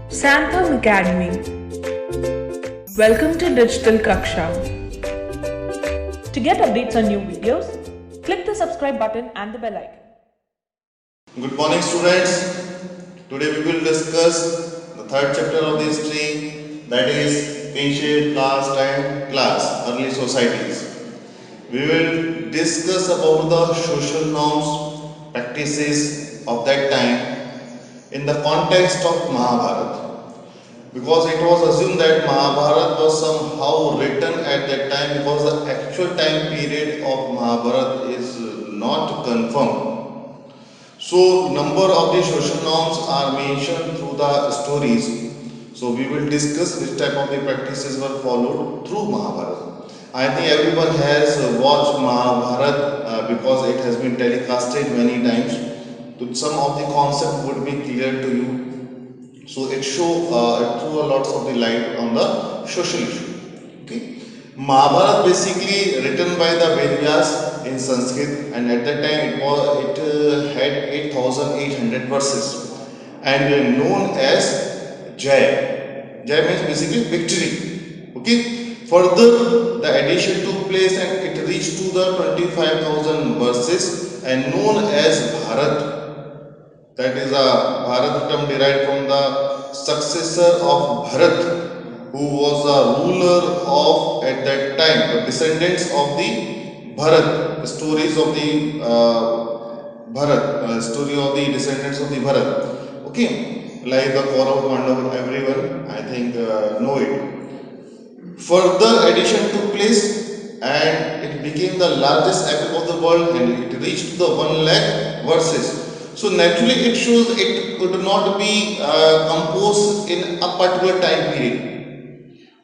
Santham Academy. Welcome to Digital Kaksha. To get updates on new videos, click the subscribe button and the bell icon. Good morning, students. Today we will discuss the third chapter of the history, that is ancient caste and class, early societies. We will discuss about the social norms, practices of that time in the context of Mahabharata. Because it was assumed that Mahabharata was somehow written at that time, because the actual time period of Mahabharata is not confirmed. So number of the social norms are mentioned through the stories. So we will discuss which type of the practices were followed through Mahabharata. I think everyone has watched Mahabharata because it has been telecasted many times. So some of the concept would be clear to you. So it threw a lots of the light on the social issue. Okay. Mahabharata basically written by the Vedas in Sanskrit, and at that time it had 8,800 verses and known as Jaya. Jaya means basically victory. Okay. Further, the addition took place and it reached to the 25,000 verses and known as Bharat. That is a Bharat term derived from the successor of Bharat, who was a ruler of at that time, the descendants of the Bharat, the stories of the Bharat, story of the descendants of the Bharat. Okay, like the Kaurav, Pandav, everyone I think know it. Further addition took place and it became the largest epic of the world and it reached the 1 lakh verses. So naturally it shows it could not be composed in a particular time period.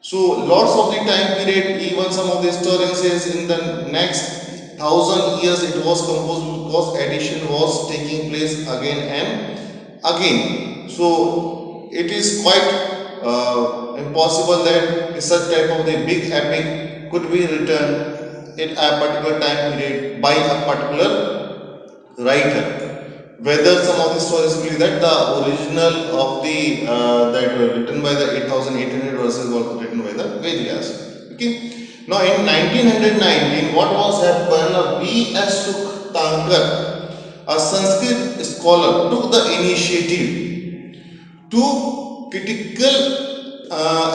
So lots of the time period, even some of the historians says in the next 1,000 years it was composed because addition was taking place again and again. So it is quite impossible that such type of the big epic could be written in a particular time period by a particular writer. Whether some of the stories believe that the original of the that were written by the 8,800 verses was written by the Vedas. Okay. Now in 1919, what was happened? B.S. Sukhtankar, a Sanskrit scholar, took the initiative to critical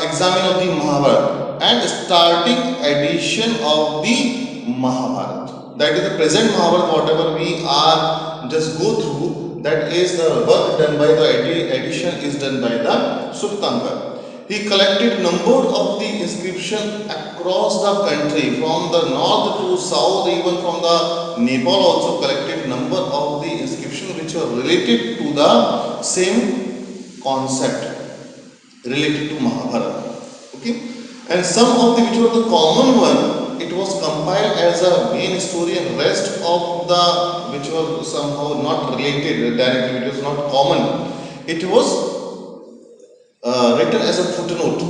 examine of the Mahabharata and starting edition of the Mahabharata. That is the present Mahabharata, whatever we are just go through, that is the work done by the edition is done by the Sukhtankar. He collected number of the inscription across the country from the north to south, even from the Nepal also collected number of the inscription which were related to the same concept related to Mahabharata. Okay, and some of the which were the common one, it was compiled as a main story, and rest of the which were somehow not related directly, it was not common. It was written as a footnote.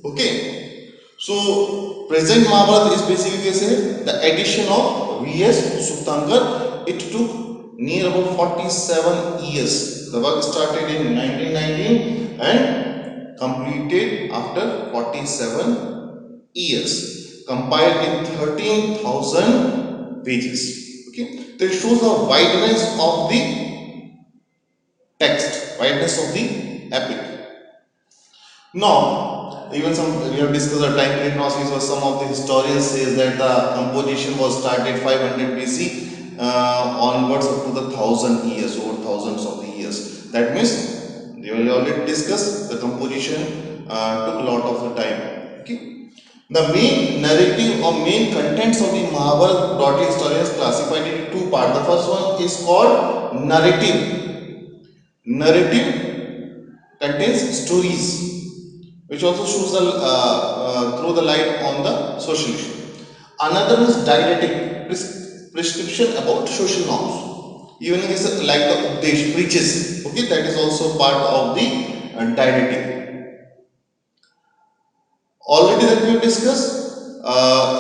Okay, so present Mahabharata is basically say the edition of V.S. Sukhtankar. It took near about 47 years. The work started in 1919 and completed after 47 years. Compiled in 13,000 pages. Okay, so it shows the wideness of the text, wideness of the epic. Now, even we have discussed the time period now, so some of the historians says that the composition was started 500 BC onwards up to the 1,000 years, over thousands of the years. That means, we will already discuss the composition took a lot of the time. Okay. The main narrative or main contents of the Mahabharata, broadly historians classified into two parts. The first one is called narrative. Narrative contains stories, which also shows the throw the light on the social issue. Another is didactic, prescription about social norms. Even is like the Updesh preaches. Okay, that is also part of the didactic. Already that we have discussed,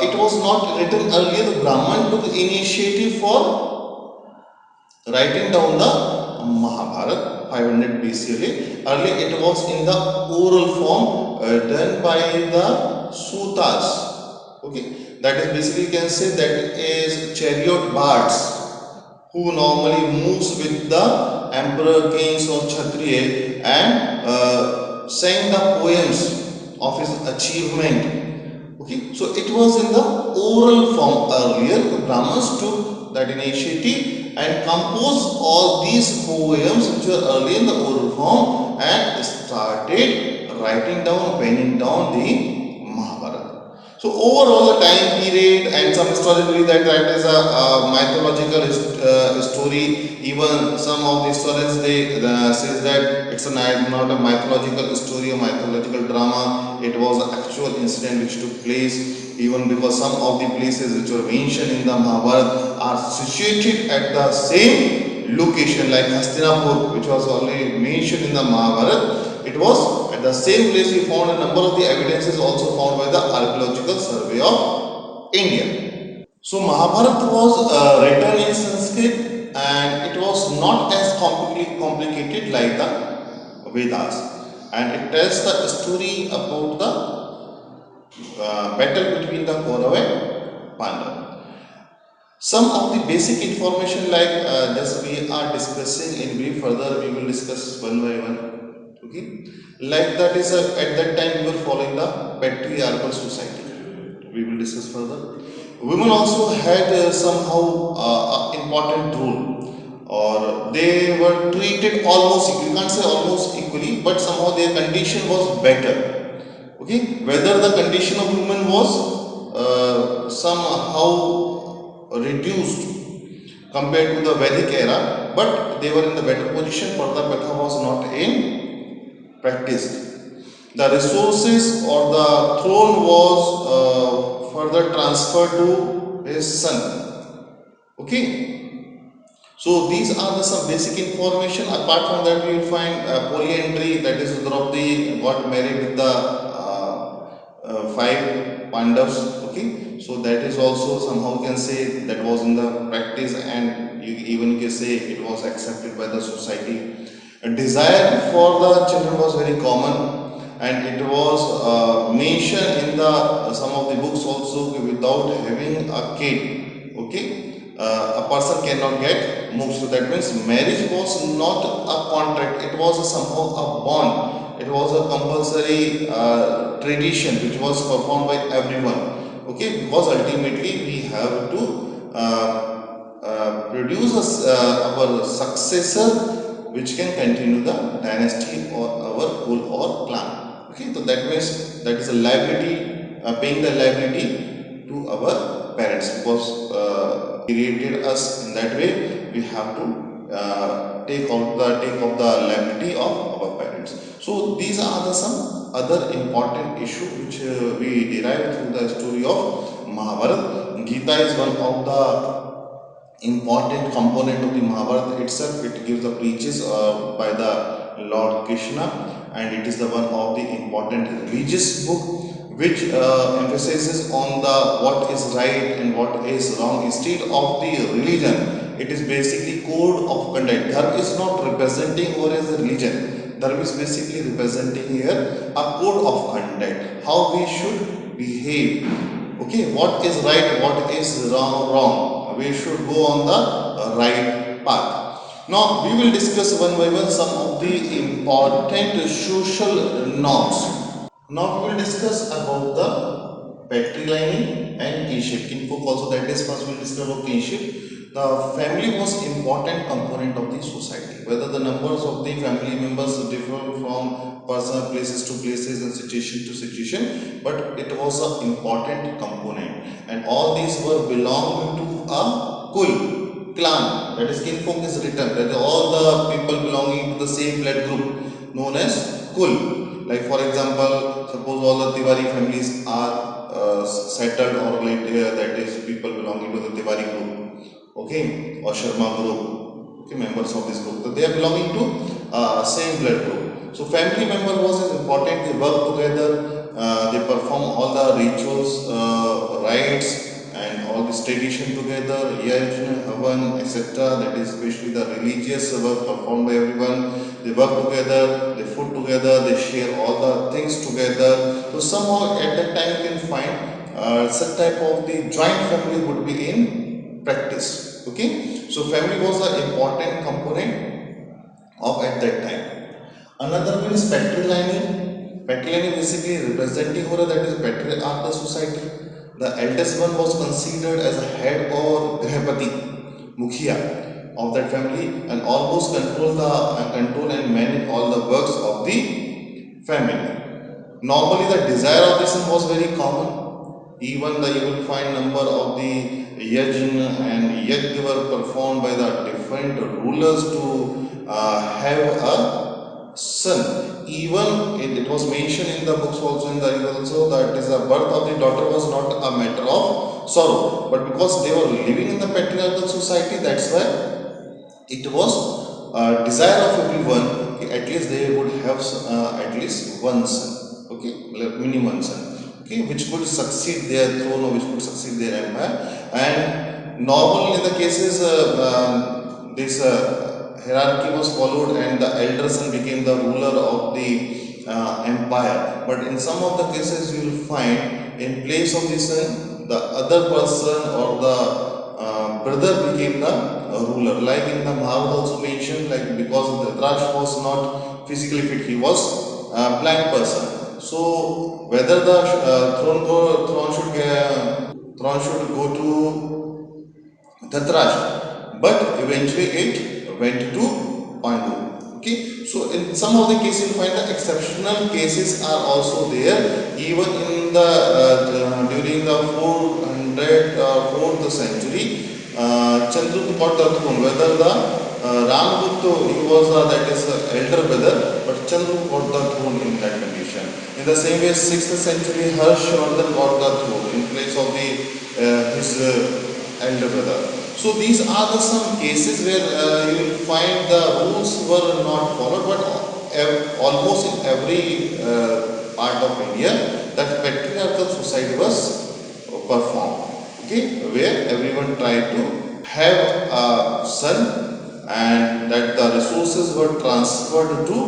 it was not written earlier. The Brahman took initiative for writing down the Mahabharata, 500 BC only. Earlier it was in the oral form done by the Sutas. Okay, that is basically you can say that is chariot bards who normally moves with the emperor, kings or kshatriya and sang the poems of his achievement. Okay, so it was in the oral form earlier. The Brahmins took that initiative and composed all these poems which were earlier in the oral form and started writing down, penning down the Mahabharata. So overall the time period and some historians believe that that is a mythological story. Even some of the historians they says that it's not a mythological story or mythological drama. It was an actual incident which took place. Even because some of the places which were mentioned in the Mahabharata are situated at the same location like Hastinapur, which was already mentioned in the Mahabharata. It was at the same place we found a number of the evidences also found by the Archaeological Survey of India. So Mahabharata was written in Sanskrit and it was not as complicated like the Vedas, and it tells the story about the battle between the Kaurava and Pandava. Some of the basic information like just we are discussing in brief, further we will discuss one by one. Okay, like that is at that time we were following the patriarchal society. We will discuss further. Women also had somehow important role, or they were treated almost equally. You can't say almost equally, but somehow their condition was better. Okay, whether the condition of women was somehow reduced compared to the Vedic era, but they were in the better position. Parda Pratha was not in practice. The resources or the throne was further transferred to his son. Okay, so these are the some basic information. Apart from that, we will find polyandry, that is Draupadi got married with the five Pandavas. Okay, so that is also somehow you can say that was in the practice, and even you can say it was accepted by the society. A desire for the children was very common, and it was mentioned in the some of the books also, without having a kid. Okay, a person cannot get moved. So that means marriage was not a contract, it was somehow a bond. It was a compulsory tradition which was performed by everyone. Okay, because ultimately we have to produce our successor which can continue the dynasty or our kull or clan. Okay, so that means that is a liability, paying the liability to our parents, because created us in that way. We have to take off the liability of our parents. So these are the some other important issue which we derived through the story of Mahabharata. Gita is one of the important component of the Mahabharata itself. It gives the preaches by the Lord Krishna, and it is the one of the important religious book which emphasizes on the what is right and what is wrong instead of the religion. It is basically code of conduct. Dharma is not representing or as a religion. Dharma is basically representing here a code of conduct, how we should behave. Okay, what is right, what is wrong. We should go on the right path. Now we will discuss one by one some of the important social norms. Now we will discuss about the patrilineal and kinship. Kinfolk also, that is first we will discuss about kinship. The family was important component of the society. Whether the numbers of the family members differ from personal places to places and situation to situation, but it was an important component. And all these were belonging to a kul, clan. That is kinfolk is written. That is all the people belonging to the same blood group known as kul. Like for example, suppose all the Tiwari families are settled, or like that is people belonging to the Tiwari group, okay, or Sharma group, okay, members of this group. So they are belonging to same blood group. So family member was as important. They work together. They perform all the rituals, rites, and all all this tradition together, yajna, havan, etc. That is especially the religious work performed by everyone. They work together, they food together, they share all the things together. So somehow at that time you can find such type of the joint family would be in practice. Okay, so family was an important component of at that time. Another one is patrilineal. Patrilineal basically representing or that is patriarchal society. The eldest one was considered as a head or grahapati, mukhiya of that family, and almost control and manage all the works of the family. Normally, the desire of this was very common. Even you will find number of the yajna and yajna were performed by the different rulers to have a son. Even it was mentioned in the books also in the also that is the birth of the daughter was not a matter of sorrow, but because they were living in the patriarchal society, that's why it was desire of everyone. At least they would have at least one son, okay, minimum son, okay, which could succeed their throne or which could succeed their empire. And normal in the cases this hierarchy was followed and the elder son became the ruler of the empire. But in some of the cases you will find in place of the son the other person or the brother became the ruler. Like in the Mahabharata also mentioned, like because Dhritarashtra was not physically fit, he was a blind person. So whether the throne should go to Dhritarashtra, but eventually it went to Pandu. Okay, so in some of the cases you find the exceptional cases are also there. Even in the during the 4th century, Chandragupta got the throne. Whether the Ramagupta he was that is elder brother, but Chandragupta got the throne in that condition. In the same way, 6th century Harshvardhan got the throne in place of the his elder brother. So these are the some cases where you will find the rules were not followed, but almost in every part of India, that patriarchal society was performed. Okay, where everyone tried to have a son, and that the resources were transferred to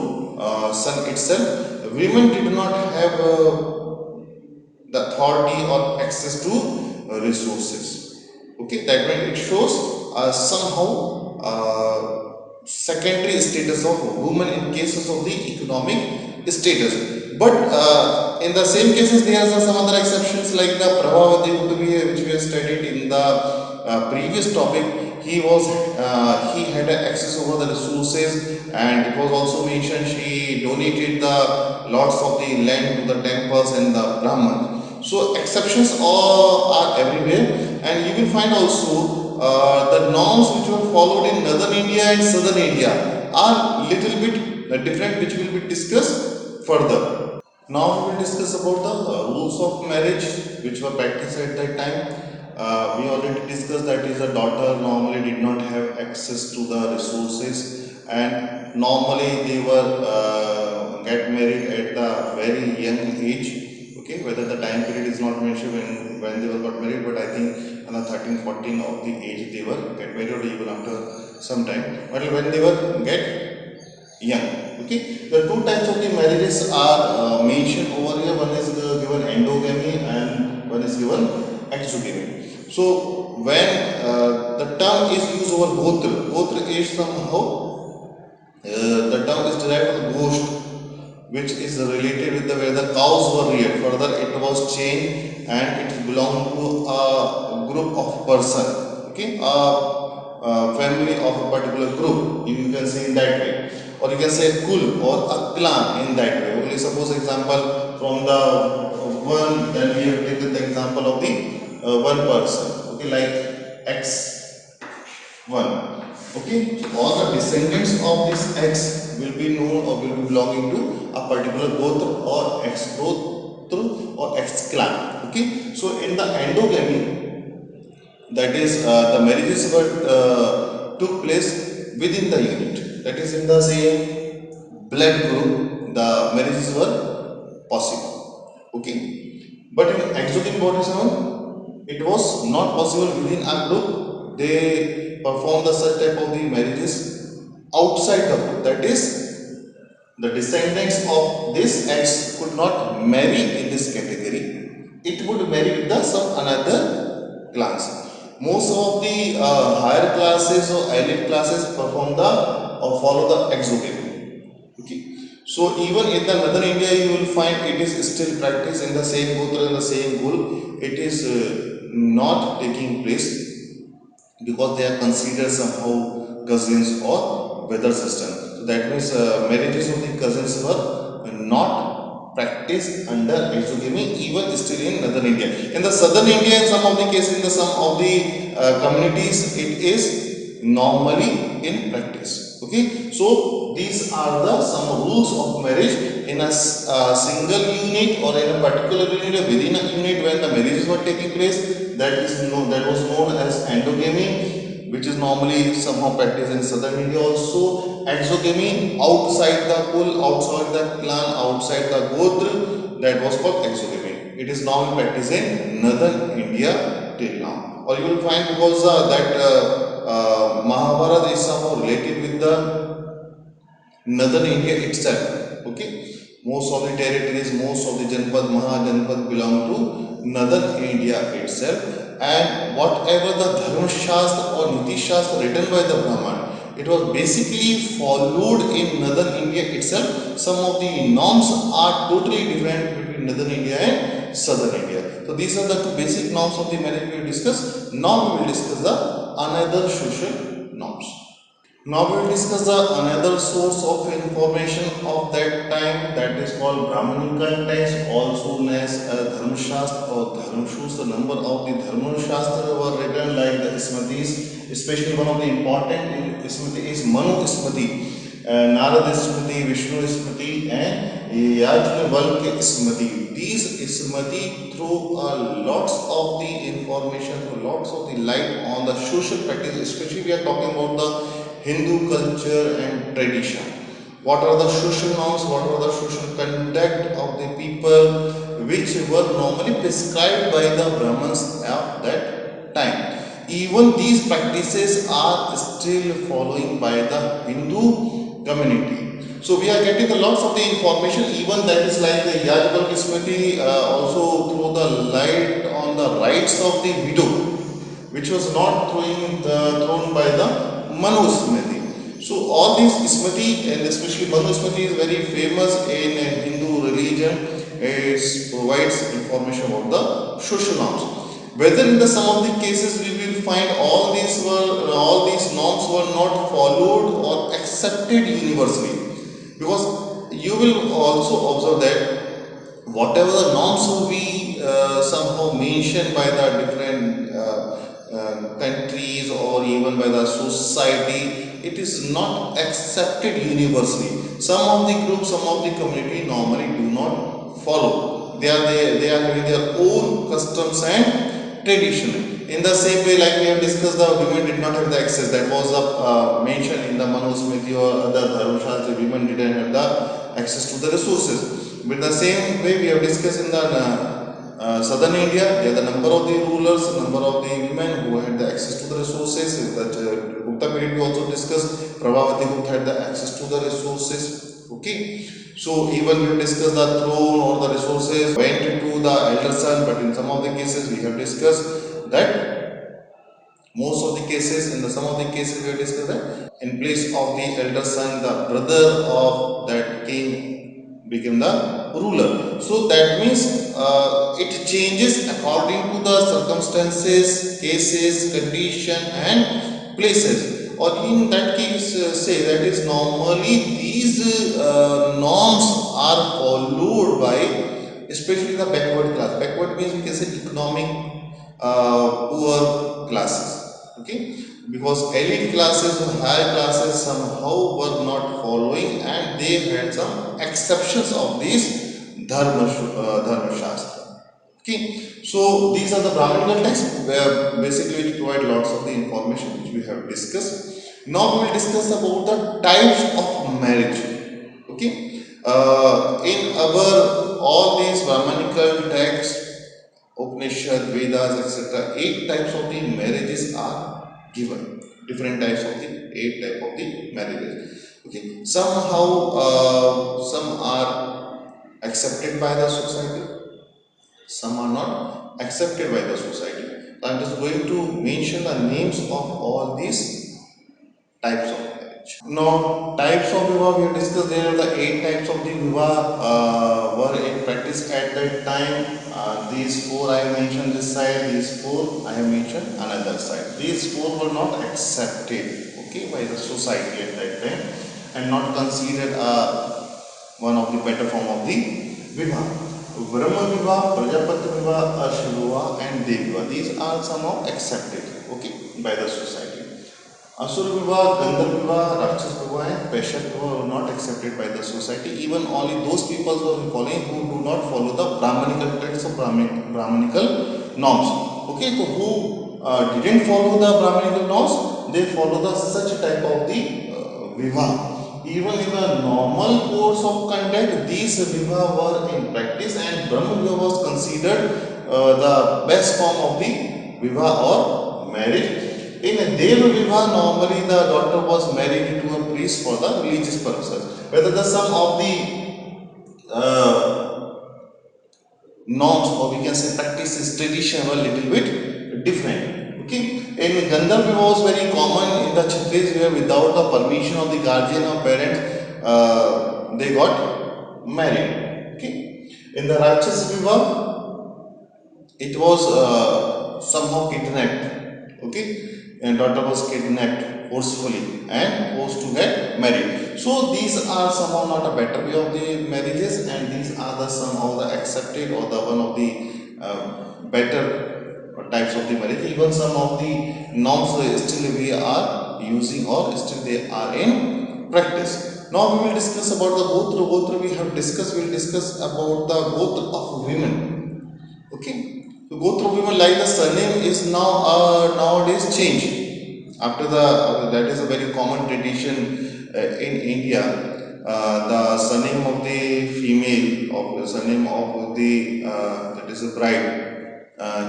son itself. Women did not have the authority or access to resources. Okay, that means it shows somehow secondary status of women in cases of the economic status. But in the same cases, there are some other exceptions like the Prabhavati Uttavi, which we have studied in the previous topic. He had access over the resources, and it was also mentioned she donated the lots of the land to the temples and the Brahman. So exceptions all are everywhere, and you will find also the norms which were followed in northern India and southern India are little bit different, which will be discussed further. Now we will discuss about the rules of marriage which were practiced at that time. We already discussed that is a daughter normally did not have access to the resources, and normally they were get married at a very young age. Okay, whether the time period is not mentioned when they were got married, but I think on the 13 14 of the age they were get married, or even after some time, but when they were get young. Okay, the two types of the marriages are mentioned over here. One is given endogamy and one is given exogamy. So when the term is used over gotra is somehow the term is derived from ghost, which is related with the where the cows were reared. Further, it was changed and it belonged to a group of person. Okay, a family of a particular group. You can say in that way, or you can say kul or a clan in that way. Only suppose example from the one, then we have taken the example of the one person. Okay, like X1. Okay, so all the descendants of this X will be known or will be belonging to a particular gotra or X gotra or X clan. Okay, so in the endogamy, that is the marriages were took place within the unit. That is in the same blood group, the marriages were possible. Okay, but in exogamy, what is known? it was not possible within a group. They performed the such type of the marriages outside the group. That is, the descendants of this X could not marry in this category. It would marry with the some another class. Most of the higher classes or elite classes perform the or follow the exogamy. Okay. So even in the northern India, you will find it is still practiced in the same gotra and the same gul. It is not taking place because they are considered somehow cousins or brother sister. So that means marriages of the cousins were not practiced under exogamy even still in northern India. In the southern India, in some of the cases, in the some of the communities, it is normally in practice. Okay, so these are the some rules of marriage in a single unit or in a particular unit or within a unit when the marriages were taking place. That was known as endogamy, which is normally somehow practiced in southern India also. Exogamy outside the kul, outside the clan, outside the gotra, that was called exogamy. It is now practiced in northern India till now. Or you will find because Mahabharata is somehow related with the northern India itself. Okay, most of the territories, most of the Janpad, Mahajanpad belong to northern India itself, and whatever the Dharma Shastra or Niti Shastra written by the Brahman, it was basically followed in northern India itself. Some of the norms are totally different between northern India and southern India. So these are the two basic norms of the marriage we will discuss. Now we will discuss the another social norms. Now we will discuss the another source of information of that time, that is called Brahmanical text, also known as Dharma Shastra or Dharmashus. The number of the Dharma Shastra were written like the Smritis, especially one of the important Smriti is Manu Smriti, Narada Smriti, Vishnu Smriti and Yajnavalkya Smriti. These Smriti throw lots of the information, throw lots of the light on the social practice, especially we are talking about the Hindu culture and tradition. What are the social norms? What are the social conduct of the people which were normally prescribed by the Brahmins at that time? Even these practices are still following by the Hindu community. So we are getting a lots of the information, even that is like the Yajnavalkya Smriti also throw the light on the rights of the widow, which was not thrown by the Manu Smriti. So all these Smriti and especially Manu Smriti is very famous in Hindu religion. It provides information about the social norms. Whether in the some of the cases we will find all these norms were not followed or accepted universally, because you will also observe that whatever the norms will be somehow mentioned by the different countries or even by the society, it is not accepted universally. Some of the groups, some of the community normally do not follow. They are having their own customs and tradition. In the same way, like we have discussed, the women did not have the access. That was mentioned in the Manusmriti or other Dharma Shastra. Women didn't have the access to the resources. But the same way we have discussed in the southern India, there are the number of the rulers, number of the women who had the access to the resources. That Gupta period we also discussed. Prabhavati Gupta had the access to the resources. Okay, so even we have discussed the throne or the resources went to the elder son, but in some of the cases we have discussed that most of the cases, in the some of the cases we have discussed that in place of the elder son, the brother of that king became the ruler. So that means it changes according to the circumstances, cases, condition and places. Or in that case, say that is normally these norms are followed by especially the backward class. Backward means we can say economic poor classes. Okay, because elite classes or higher classes somehow were not following and they had some exceptions of these dharma shastra. Okay, so these are the Brahmanical texts where basically which provide lots of the information which we have discussed. Now we will discuss about the types of marriage. Okay, in our all these Brahmanical texts Upanishad, Vedas, etc. 8 types of the marriages are given. Different types of the 8 type of the marriages. Okay. Somehow, some are accepted by the society, some are not accepted by the society. So I'm just going to mention the names of all these types of marriage. Now, types of Viva we have discussed. There are the 8 types of the Viva were in practice at that time. These 4 I have mentioned this side, these 4 I have mentioned another side. These 4 were not accepted, okay, by the society at that time and not considered one of the better form of the Viva. Brahma Viva, Prajapati Viva, Arsha Viva and Dev Viva. These are somehow accepted, okay, by the society. Asura Viva, Gandharva Viva, Rakshas Viva and Vaishya Viva were not accepted by the society. Even only those people who are following who do not follow the Brahmanical texts or Brahmanical norms. Okay, so who didn't follow the Brahmanical norms, they follow the such type of the Viva. Even in the normal course of conduct, these Viva were in practice and Brahma Viva was considered the best form of the Viva or marriage. In a Deva Viva, normally the daughter was married to a priest for the religious purposes. Whether the some of the norms or we can say practices, tradition were a little bit different. Okay. In Gandharva Viva was very common in the Kshatriyas where without the permission of the guardian or parents, they got married. Okay. In the Rakshas Viva, it was somehow kidnapped. Okay. And daughter was kidnapped forcefully and forced to get married. So these are somehow not a better way of the marriages, and these are the somehow the accepted or the one of the better types of the marriage. Even some of the norms still we are using or still they are in practice. Now we will discuss about the Gotra. Gotra we have discussed. We will discuss about the Gotra of women. Okay. So Gotra women like the surname is now nowadays changed after the that is a very common tradition in India. The surname of the female of the surname of the that is a bride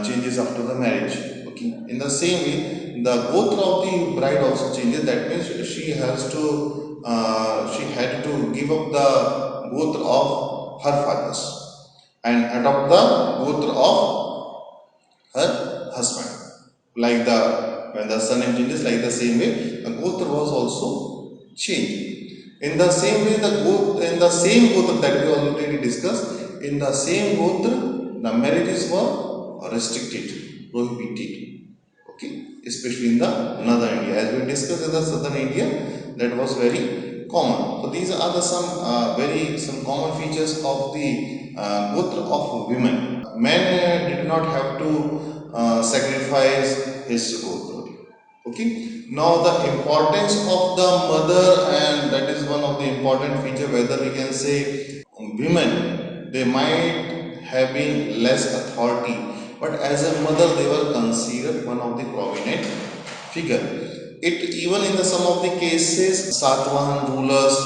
changes after the marriage. Okay. In the same way, the Gotra of the bride also changes. That means she has to she had to give up the Gotra of her fathers and adopt the Gotra of her husband. Like when the surname changes, like the same way, the Gotra was also changed. In the same way, in the same Gotra that we already discussed, in the same Gotra, the marriages were restricted, prohibited. Okay, especially in the northern India. As we discussed in the southern India, that was very common. So these are the some common features of the Gotra of women. Men did not have to sacrifice his Gotra. Okay. Now the importance of the mother, and that is one of the important feature. Whether we can say women, they might have been less authority, but as a mother they were considered one of the prominent figure. It even in the some of the cases, Satvahan rulers,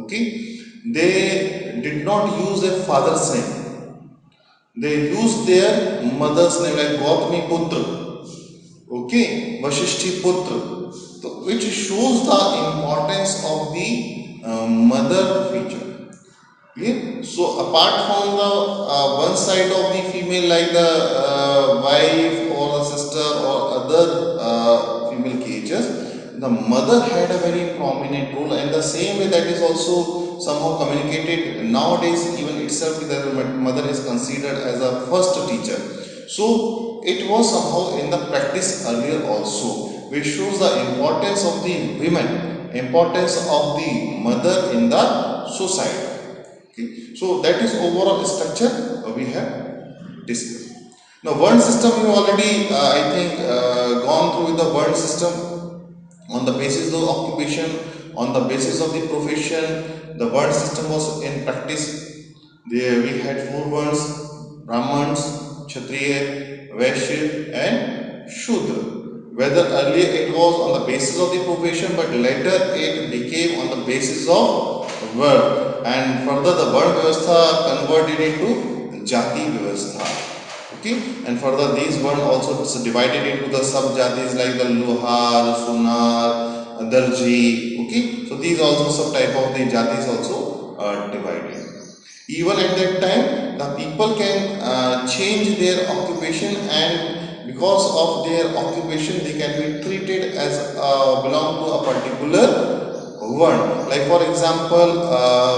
okay, they did not use a father's name. They used their mother's name like Gautami Putra, okay, Vashishti Putra, so which shows the importance of the mother feature. Clear? So apart from the one side of the female like the wife or the sister or other female creatures, the mother had a very prominent role, and the same way that is also somehow communicated nowadays. Even itself that the mother is considered as a first teacher. So it was somehow in the practice earlier also, which shows the importance of the women, importance of the mother in the society. Okay. So that is overall structure we have discussed. Now Vern system you already I think gone through with the Vern system on the basis of occupation, on the basis of the profession. The Vern system was in practice. There we had 4 Verns: Brahmans, Kshatriya, Vaishya and Shudra. Whether earlier it was on the basis of the profession, but later it became on the basis of Vern, and further the Vern Vyavastha converted into Jati Vyavastha. Okay, and further these were also divided into the sub-jatis like the Luhar, Sunar, Darji. Okay, so these also subtype of the jatis also are divided. Even at that time, the people can change their occupation, and because of their occupation, they can be treated as belong to a particular one. Like for example,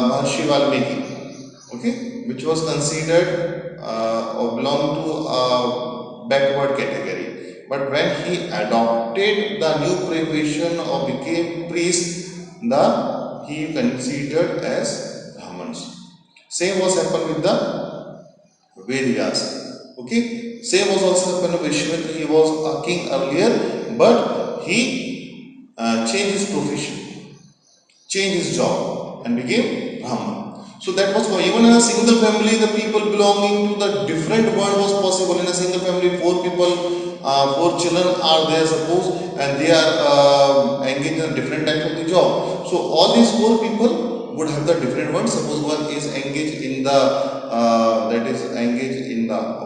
Maharshi Valmiki, okay, which was considered or belong to a backward category. But when he adopted the new profession or became priest, he considered as Brahmins. Same was happened with the Vedyas. Okay, same was also happened with Vishwamitra. He was a king earlier, but he changed his profession, changed his job, and became Brahman. So that was for even in a single family, the people belonging to the different world was possible. In a single family, four people, four children are there, suppose, and they are engaged in a different type of the job. So all these four people would have the different ones. Suppose one is engaged in the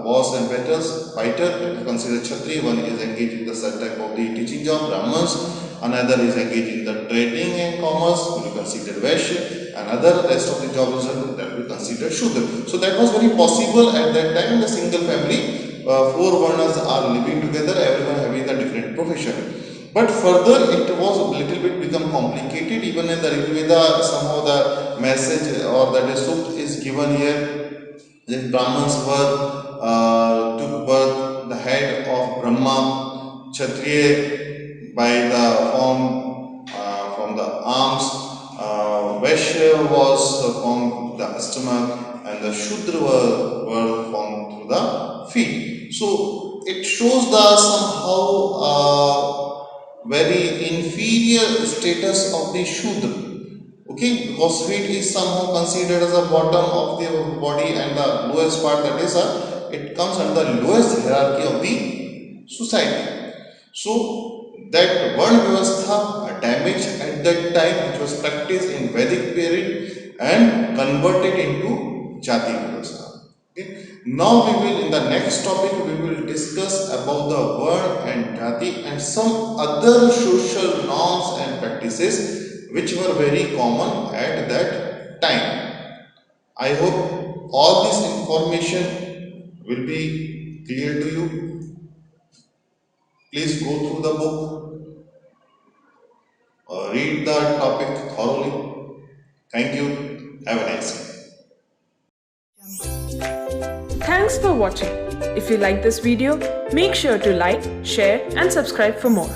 wars and battles, fighter, that is considered Kshatriya. One is engaged in the such type of the teaching job, Brahmans. Another is engaged in the trading and commerce, will be considered Vaishya. Another rest of the job is that will be considered Shudra. So that was very possible at that time in the single family. Four varnas are living together, everyone having a different profession. But further, it was a little bit become complicated. Even in the Rig Veda, somehow the message or the suit is given here. The Brahmins took birth, the head of Brahma, Kshatriya by the form from the arms, Vaishya was formed the stomach, and the Shudra were formed through the feet. So it shows the somehow very inferior status of the Shudra. Okay, because feet is somehow considered as the bottom of the body and the lowest part, that is it comes under the lowest hierarchy of the society. So that Varna Vyavastha damaged at that time, which was practiced in Vedic period and converted into Jati Vyavastha. Okay. Now we will, in the next topic, we will discuss about the Varna and Jati and some other social norms and practices which were very common at that time. I hope all this information will be clear to you. Please go through the book, read the topic thoroughly. Thank you. Have a nice day. Thanks for watching. If you like this video, make sure to like, share and subscribe for more.